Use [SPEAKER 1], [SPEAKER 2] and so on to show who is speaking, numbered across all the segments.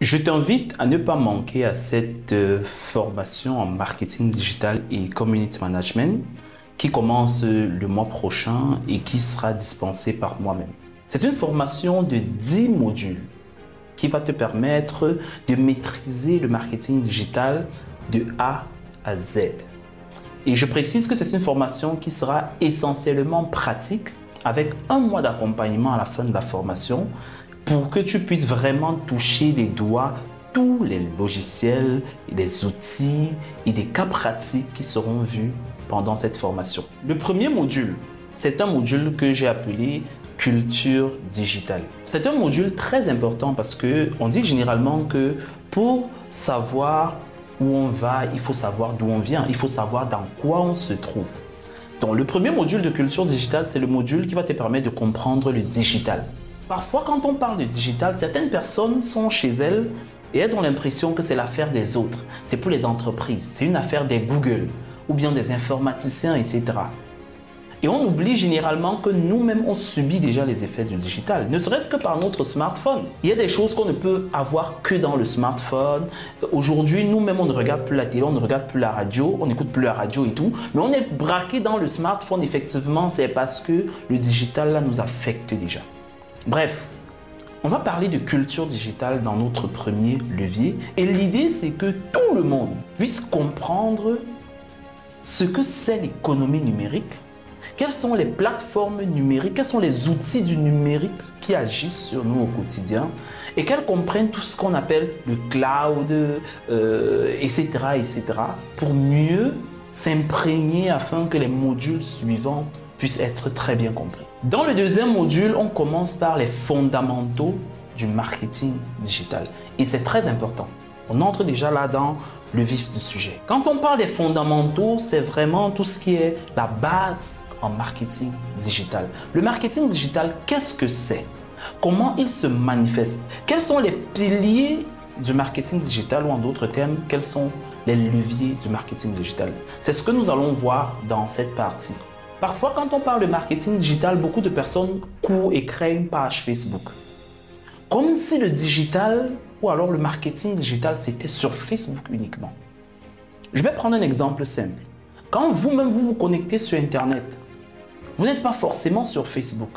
[SPEAKER 1] Je t'invite à ne pas manquer à cette formation en marketing digital et community management qui commence le mois prochain et qui sera dispensée par moi-même. C'est une formation de 10 modules qui va te permettre de maîtriser le marketing digital de A à Z. Et je précise que c'est une formation qui sera essentiellement pratique avec un mois d'accompagnement à la fin de la formation pour que tu puisses vraiment toucher des doigts tous les logiciels, les outils et des cas pratiques qui seront vus pendant cette formation. Le premier module, c'est un module que j'ai appelé culture digitale. C'est un module très important parce qu'on dit généralement que pour savoir où on va, il faut savoir d'où on vient, il faut savoir dans quoi on se trouve. Donc le premier module de culture digitale, c'est le module qui va te permettre de comprendre le digital. Parfois, quand on parle de digital, certaines personnes sont chez elles et elles ont l'impression que c'est l'affaire des autres. C'est pour les entreprises, c'est une affaire des Google ou bien des informaticiens, etc. Et on oublie généralement que nous-mêmes, on subit déjà les effets du digital, ne serait-ce que par notre smartphone. Il y a des choses qu'on ne peut avoir que dans le smartphone. Aujourd'hui, nous-mêmes, on ne regarde plus la télé, on ne regarde plus la radio, on n'écoute plus la radio et tout. Mais on est braqué dans le smartphone, effectivement, c'est parce que le digital là, nous affecte déjà. Bref, on va parler de culture digitale dans notre premier levier. Et l'idée, c'est que tout le monde puisse comprendre ce que c'est l'économie numérique, quelles sont les plateformes numériques, quels sont les outils du numérique qui agissent sur nous au quotidien et qu'elles comprennent tout ce qu'on appelle le cloud, etc., etc., pour mieux s'imprégner afin que les modules suivants puissent être très bien compris. Dans le deuxième module, on commence par les fondamentaux du marketing digital et c'est très important. On entre déjà là dans le vif du sujet. Quand on parle des fondamentaux, c'est vraiment tout ce qui est la base en marketing digital. Le marketing digital, qu'est-ce que c'est? Comment il se manifeste? Quels sont les piliers du marketing digital ou en d'autres termes, quels sont les leviers du marketing digital? C'est ce que nous allons voir dans cette partie. Parfois, quand on parle de marketing digital, beaucoup de personnes courent et créent une page Facebook. Comme si le digital ou alors le marketing digital, c'était sur Facebook uniquement. Je vais prendre un exemple simple. Quand vous-même vous connectez sur Internet, vous n'êtes pas forcément sur Facebook.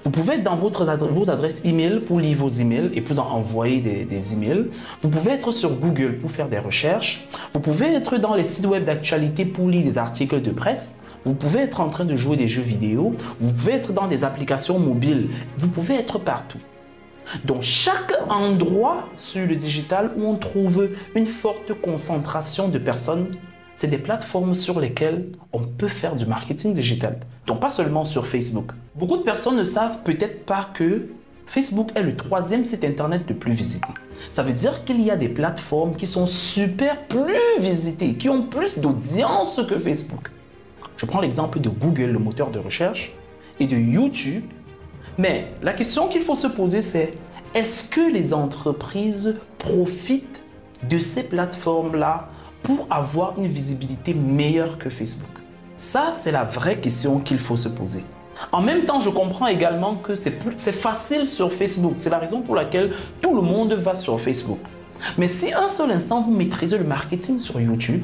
[SPEAKER 1] Vous pouvez être dans vos adresses email pour lire vos emails et pour envoyer des emails. Vous pouvez être sur Google pour faire des recherches. Vous pouvez être dans les sites web d'actualité pour lire des articles de presse. Vous pouvez être en train de jouer des jeux vidéo. Vous pouvez être dans des applications mobiles. Vous pouvez être partout. Donc, chaque endroit sur le digital où on trouve une forte concentration de personnes, c'est des plateformes sur lesquelles on peut faire du marketing digital. Donc, pas seulement sur Facebook. Beaucoup de personnes ne savent peut-être pas que Facebook est le 3e site internet le plus visité. Ça veut dire qu'il y a des plateformes qui sont super plus visitées, qui ont plus d'audience que Facebook. Je prends l'exemple de Google, le moteur de recherche, et de YouTube. Mais la question qu'il faut se poser, c'est est-ce que les entreprises profitent de ces plateformes-là pour avoir une visibilité meilleure que Facebook? Ça, c'est la vraie question qu'il faut se poser. En même temps, je comprends également que c'est facile sur Facebook. C'est la raison pour laquelle tout le monde va sur Facebook. Mais si un seul instant, vous maîtrisez le marketing sur YouTube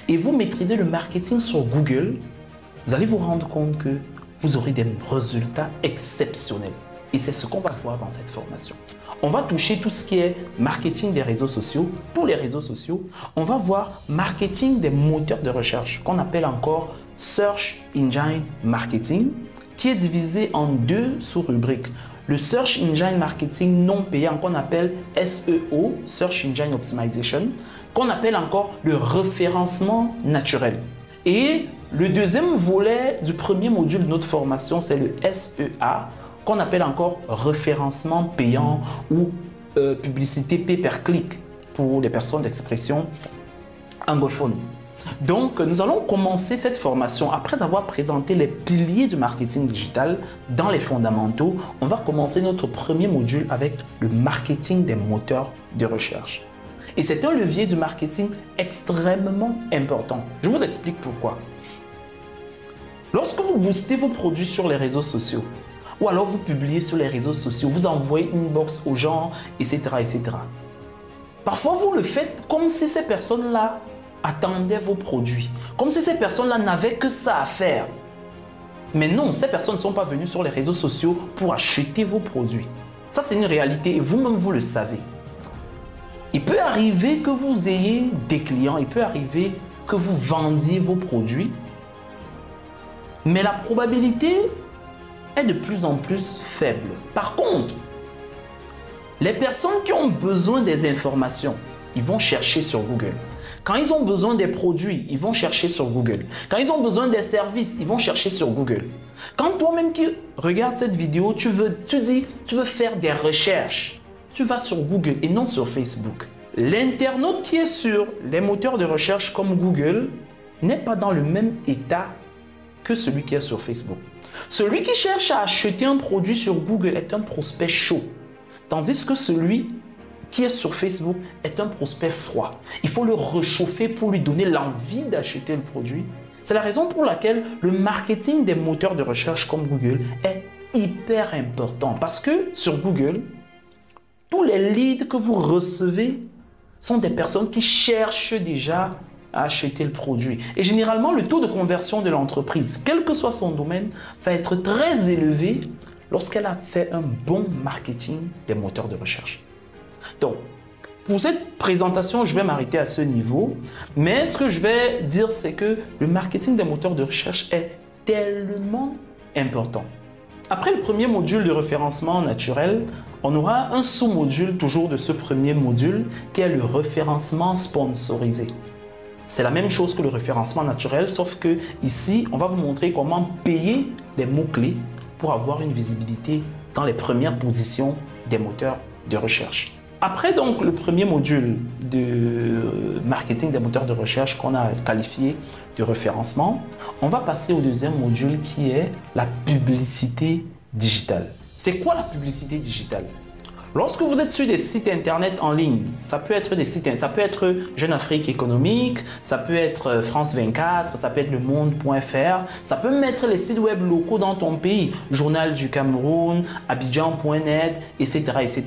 [SPEAKER 1] et vous maîtrisez le marketing sur Google, vous allez vous rendre compte que vous aurez des résultats exceptionnels. Et c'est ce qu'on va voir dans cette formation. On va toucher tout ce qui est marketing des réseaux sociaux, tous les réseaux sociaux. On va voir marketing des moteurs de recherche, qu'on appelle encore Search Engine Marketing, qui est divisé en 2 sous-rubriques. Le Search Engine Marketing non payant, qu'on appelle SEO, Search Engine Optimization, qu'on appelle encore le référencement naturel. Et le deuxième volet du premier module de notre formation, c'est le SEA, qu'on appelle encore référencement payant ou publicité pay-per-click pour les personnes d'expression anglophone. Donc, nous allons commencer cette formation après avoir présenté les piliers du marketing digital dans les fondamentaux. On va commencer notre premier module avec le marketing des moteurs de recherche. Et c'est un levier du marketing extrêmement important. Je vous explique pourquoi. Lorsque vous boostez vos produits sur les réseaux sociaux, ou alors vous publiez sur les réseaux sociaux, vous envoyez une box aux gens, etc., etc. Parfois, vous le faites comme si ces personnes-là attendaient vos produits, comme si ces personnes-là n'avaient que ça à faire. Mais non, ces personnes ne sont pas venues sur les réseaux sociaux pour acheter vos produits. Ça, c'est une réalité et vous-même, vous le savez. Il peut arriver que vous ayez des clients, il peut arriver que vous vendiez vos produits, mais la probabilité est de plus en plus faible. Par contre, les personnes qui ont besoin des informations, ils vont chercher sur Google. Quand ils ont besoin des produits, ils vont chercher sur Google. Quand ils ont besoin des services, ils vont chercher sur Google. Quand toi-même qui regardes cette vidéo, tu veux faire des recherches, tu vas sur Google et non sur Facebook. L'internaute qui est sur les moteurs de recherche comme Google n'est pas dans le même état que celui qui est sur Facebook. Celui qui cherche à acheter un produit sur Google est un prospect chaud, tandis que celui qui est sur Facebook est un prospect froid. Il faut le réchauffer pour lui donner l'envie d'acheter le produit. C'est la raison pour laquelle le marketing des moteurs de recherche comme Google est hyper important. Parce que sur Google, tous les leads que vous recevez sont des personnes qui cherchent déjà à acheter le produit. Et généralement, le taux de conversion de l'entreprise, quel que soit son domaine, va être très élevé lorsqu'elle a fait un bon marketing des moteurs de recherche. Donc, pour cette présentation, je vais m'arrêter à ce niveau. Mais ce que je vais dire, c'est que le marketing des moteurs de recherche est tellement important. Après le premier module de référencement naturel, on aura un sous-module toujours de ce premier module qui est le référencement sponsorisé. C'est la même chose que le référencement naturel, sauf que ici, on va vous montrer comment payer les mots-clés pour avoir une visibilité dans les premières positions des moteurs de recherche. Après donc le premier module de marketing des moteurs de recherche qu'on a qualifié de référencement, on va passer au deuxième module qui est la publicité digitale. C'est quoi la publicité digitale? Lorsque vous êtes sur des sites internet en ligne, ça peut être des sites, ça peut être Jeune Afrique économique, ça peut être France 24, ça peut être le monde.fr, ça peut mettre les sites web locaux dans ton pays, Journal du Cameroun, Abidjan.net, etc., etc.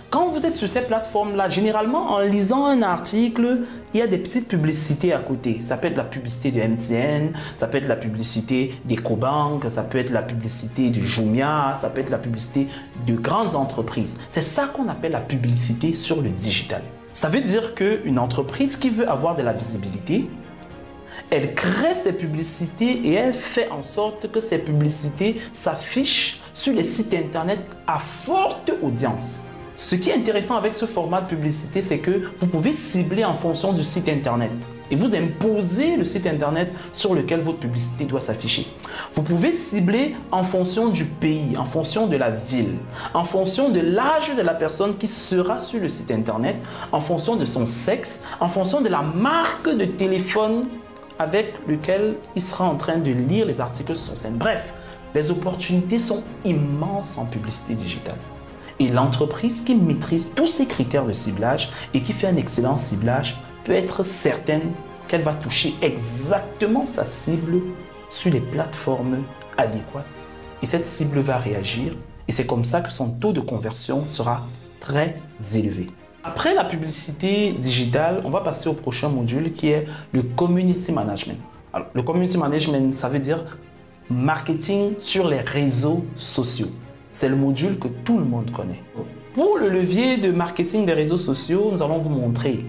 [SPEAKER 1] Quand vous êtes sur ces plateformes-là, généralement en lisant un article, il y a des petites publicités à côté. Ça peut être la publicité de MTN, ça peut être la publicité d'Ecobank, ça peut être la publicité de Jumia, ça peut être la publicité de grandes entreprises. C'est ça qu'on appelle la publicité sur le digital. Ça veut dire qu'une entreprise qui veut avoir de la visibilité, elle crée ses publicités et elle fait en sorte que ces publicités s'affichent sur les sites internet à forte audience. Ce qui est intéressant avec ce format de publicité, c'est que vous pouvez cibler en fonction du site internet et vous imposez le site internet sur lequel votre publicité doit s'afficher. Vous pouvez cibler en fonction du pays, en fonction de la ville, en fonction de l'âge de la personne qui sera sur le site internet, en fonction de son sexe, en fonction de la marque de téléphone avec lequel il sera en train de lire les articles sur son site. Bref, les opportunités sont immenses en publicité digitale. Et l'entreprise qui maîtrise tous ces critères de ciblage et qui fait un excellent ciblage peut être certaine qu'elle va toucher exactement sa cible sur les plateformes adéquates. Et cette cible va réagir et c'est comme ça que son taux de conversion sera très élevé. Après la publicité digitale, on va passer au prochain module qui est le community management. Alors, le community management, ça veut dire marketing sur les réseaux sociaux. C'est le module que tout le monde connaît. Pour le levier de marketing des réseaux sociaux, nous allons vous montrer,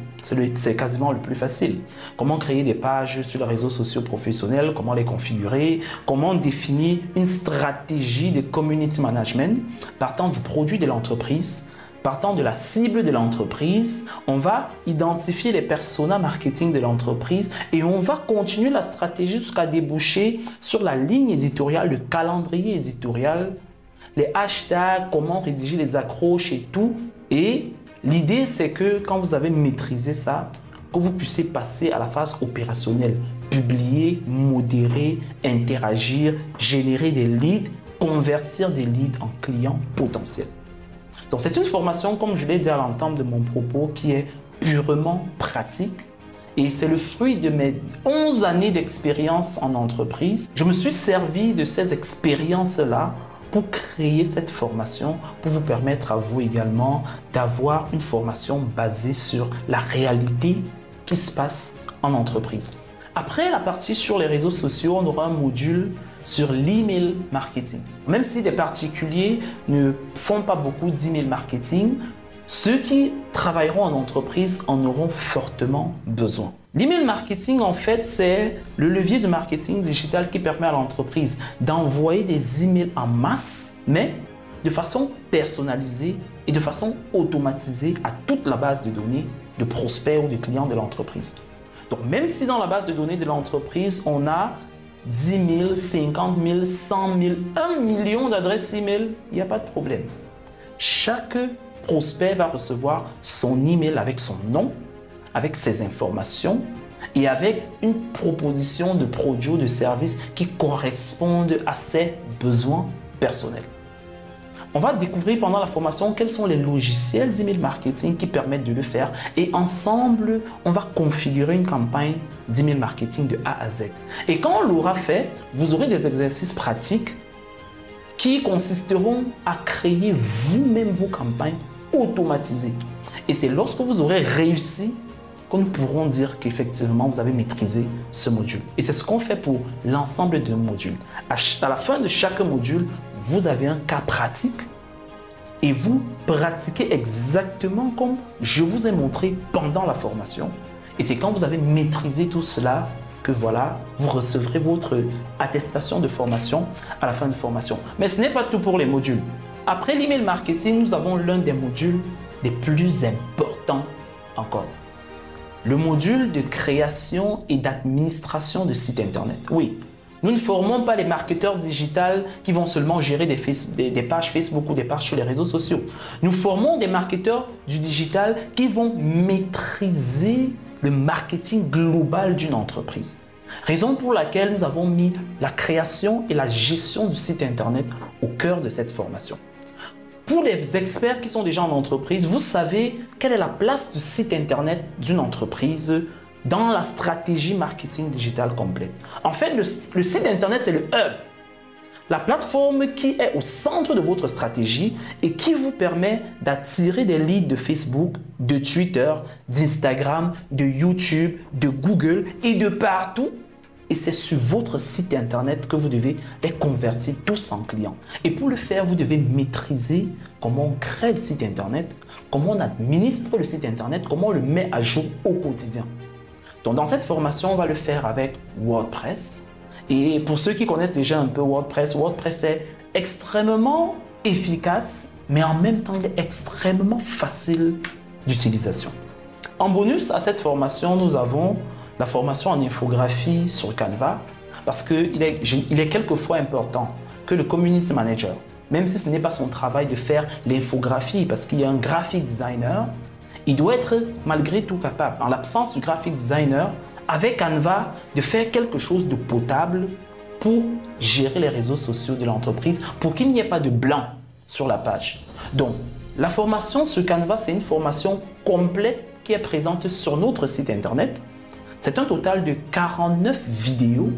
[SPEAKER 1] c'est quasiment le plus facile, comment créer des pages sur les réseaux sociaux professionnels, comment les configurer, comment définir une stratégie de community management partant du produit de l'entreprise, partant de la cible de l'entreprise. On va identifier les personas marketing de l'entreprise et on va continuer la stratégie jusqu'à déboucher sur la ligne éditoriale, le calendrier éditorial, les hashtags, comment rédiger les accroches et tout. Et l'idée, c'est que quand vous avez maîtrisé ça, que vous puissiez passer à la phase opérationnelle, publier, modérer, interagir, générer des leads, convertir des leads en clients potentiels. Donc, c'est une formation, comme je l'ai dit à l'entame de mon propos, qui est purement pratique. Et c'est le fruit de mes 11 années d'expérience en entreprise. Je me suis servi de ces expériences-là pour créer cette formation, pour vous permettre à vous également d'avoir une formation basée sur la réalité qui se passe en entreprise. Après la partie sur les réseaux sociaux, on aura un module sur l'email marketing. Même si des particuliers ne font pas beaucoup d'email marketing, ceux qui travailleront en entreprise en auront fortement besoin. L'email marketing, en fait, c'est le levier de marketing digital qui permet à l'entreprise d'envoyer des emails en masse, mais de façon personnalisée et de façon automatisée à toute la base de données de prospects ou de clients de l'entreprise. Donc, même si dans la base de données de l'entreprise, on a 10 000, 50 000, 100 000, 1 million d'adresses email, il n'y a pas de problème. Chaque prospect va recevoir son email avec son nom, avec ses informations et avec une proposition de produits ou de services qui correspondent à ses besoins personnels. On va découvrir pendant la formation quels sont les logiciels d'email marketing qui permettent de le faire et ensemble, on va configurer une campagne d'email marketing de A à Z. Et quand on l'aura fait, vous aurez des exercices pratiques qui consisteront à créer vous-même vos campagnes automatisées. Et c'est lorsque vous aurez réussi que nous pourrons dire qu'effectivement vous avez maîtrisé ce module. Et c'est ce qu'on fait pour l'ensemble de nos modules. À la fin de chaque module, vous avez un cas pratique et vous pratiquez exactement comme je vous ai montré pendant la formation. Et c'est quand vous avez maîtrisé tout cela que voilà, vous recevrez votre attestation de formation à la fin de formation. Mais ce n'est pas tout pour les modules. Après l'email marketing, nous avons l'un des modules les plus importants encore. Le module de création et d'administration de sites internet. Oui, nous ne formons pas les marketeurs digitaux qui vont seulement gérer des pages Facebook ou des pages sur les réseaux sociaux. Nous formons des marketeurs du digital qui vont maîtriser le marketing global d'une entreprise. Raison pour laquelle nous avons mis la création et la gestion du site internet au cœur de cette formation. Pour les experts qui sont déjà en entreprise, vous savez quelle est la place du site internet d'une entreprise dans la stratégie marketing digital complète. En fait, le site internet, c'est le hub, la plateforme qui est au centre de votre stratégie et qui vous permet d'attirer des leads de Facebook, de Twitter, d'Instagram, de YouTube, de Google et de partout. Et c'est sur votre site internet que vous devez les convertir tous en clients. Et pour le faire, vous devez maîtriser comment on crée le site internet, comment on administre le site internet, comment on le met à jour au quotidien. Donc dans cette formation, on va le faire avec WordPress. Et pour ceux qui connaissent déjà un peu WordPress, WordPress est extrêmement efficace, mais en même temps, il est extrêmement facile d'utilisation. En bonus à cette formation, nous avons la formation en infographie sur Canva, parce qu'il est quelquefois important que le community manager, même si ce n'est pas son travail de faire l'infographie, parce qu'il y a un graphic designer, il doit être malgré tout capable, en l'absence du graphic designer, avec Canva, de faire quelque chose de potable pour gérer les réseaux sociaux de l'entreprise, pour qu'il n'y ait pas de blanc sur la page. Donc, la formation sur Canva, c'est une formation complète qui est présente sur notre site internet. C'est un total de 49 vidéos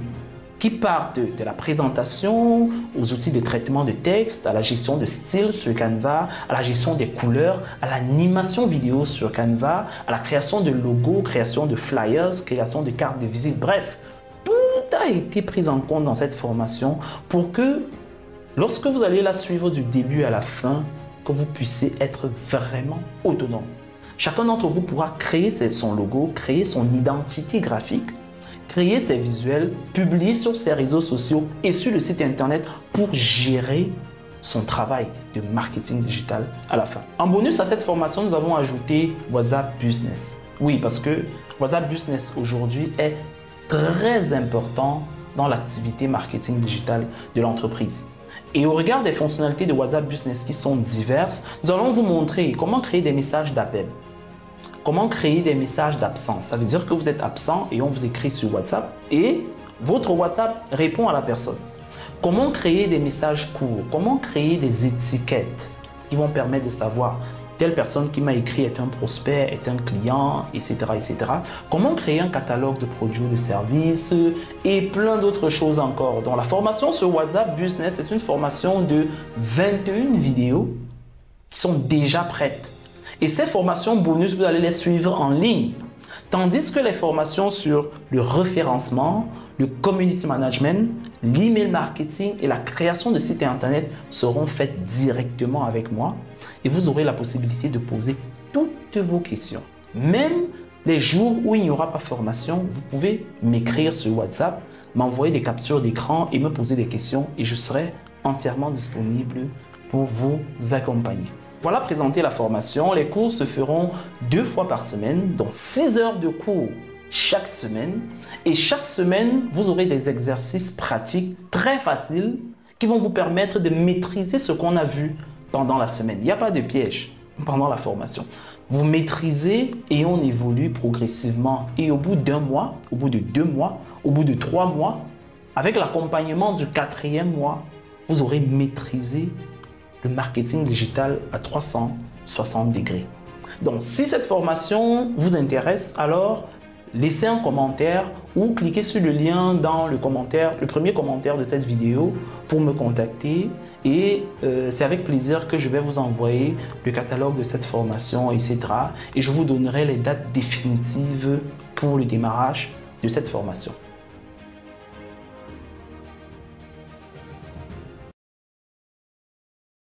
[SPEAKER 1] qui partent de la présentation aux outils de traitement de texte, à la gestion de style sur Canva, à la gestion des couleurs, à l'animation vidéo sur Canva, à la création de logos, création de flyers, création de cartes de visite. Bref, tout a été pris en compte dans cette formation pour que lorsque vous allez la suivre du début à la fin, que vous puissiez être vraiment autonome. Chacun d'entre vous pourra créer son logo, créer son identité graphique, créer ses visuels, publier sur ses réseaux sociaux et sur le site internet pour gérer son travail de marketing digital à la fin. En bonus à cette formation, nous avons ajouté WhatsApp Business. Oui, parce que WhatsApp Business aujourd'hui est très important dans l'activité marketing digital de l'entreprise. Et au regard des fonctionnalités de WhatsApp Business qui sont diverses, nous allons vous montrer comment créer des messages d'appel. Comment créer des messages d'absence? Ça veut dire que vous êtes absent et on vous écrit sur WhatsApp et votre WhatsApp répond à la personne. Comment créer des messages courts? Comment créer des étiquettes qui vont permettre de savoir telle personne qui m'a écrit est un prospect, est un client, etc., etc. Comment créer un catalogue de produits ou de services et plein d'autres choses encore. Donc la formation sur WhatsApp Business, c'est une formation de 21 vidéos qui sont déjà prêtes. Et ces formations bonus, vous allez les suivre en ligne. Tandis que les formations sur le référencement, le community management, l'email marketing et la création de sites internet seront faites directement avec moi et vous aurez la possibilité de poser toutes vos questions. Même les jours où il n'y aura pas formation, vous pouvez m'écrire sur WhatsApp, m'envoyer des captures d'écran et me poser des questions et je serai entièrement disponible pour vous accompagner. Voilà présenter la formation. Les cours se feront 2 fois par semaine, donc 6 heures de cours chaque semaine. Et chaque semaine, vous aurez des exercices pratiques très faciles qui vont vous permettre de maîtriser ce qu'on a vu pendant la semaine. Il n'y a pas de piège pendant la formation. Vous maîtrisez et on évolue progressivement. Et au bout d'1 mois, au bout de 2 mois, au bout de 3 mois, avec l'accompagnement du 4e mois, vous aurez maîtrisé le marketing digital à 360 degrés. Donc, si cette formation vous intéresse, alors laissez un commentaire ou cliquez sur le lien dans le premier commentaire de cette vidéo pour me contacter et c'est avec plaisir que je vais vous envoyer le catalogue de cette formation, etc. Et je vous donnerai les dates définitives pour le démarrage de cette formation.